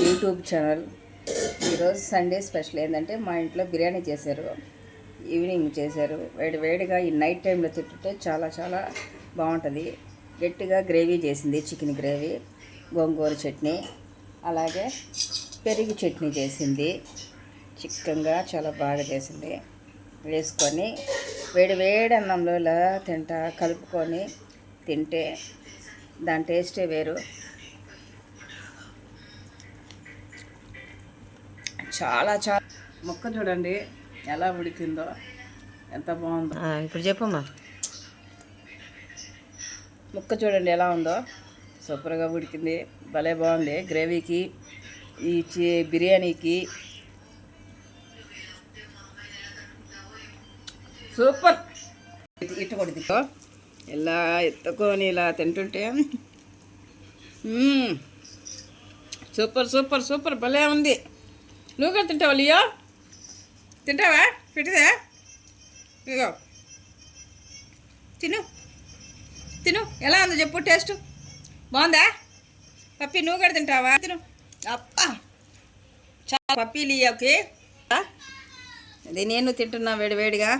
YouTube channel. ఈరోజు Sunday special ఏంటంటే మా ఇంట్లో బిర్యానీ చేశారు. ఈవినింగ్ చేశారు. వేడిగా ఈ నైట్ టైంలో తింటుంటే చాలా చాలా బాగుంటుంది. గట్టిగా గ్రేవీ చేసింది, చికెన్ గ్రేవీ, గోంగూర చట్నీ, అలాగే పెరుగు చట్నీ చేసింది. చిక్కగా చాలా బాగా చేసింది. వేసుకొని వేడి అన్నంలో ఇలా కలుపుకొని తింటే దాని టేస్టే వేరు. చాలా చాలా ముక్క చూడండి ఎలా ఉడికిందో, ఎంత బాగుందో. ఇప్పుడు చెప్పమ్మా. ముక్క చూడండి ఎలా ఉందో, సూపర్గా ఉడికింది. భలే బాగుంది. గ్రేవీకి ఈ బిర్యానీకి సూపర్. ఇటు కూడా ఇలా ఎత్తుకొని ఇలా తింటుంటే సూపర్ సూపర్ సూపర్ భలే ఉంది. నువ్వు కూడా తింటావా లియో? తింటావా? పెట్టిదా? ఇగో తిను తిను. ఎలా ఉందో చెప్పు. టేస్ట్ బాగుందా? పప్పి నువ్వు కూడా తింటావా? తిను. అప్పా చాలా పప్పి లియోకి. అది నేను తింటున్నా వేడిగా.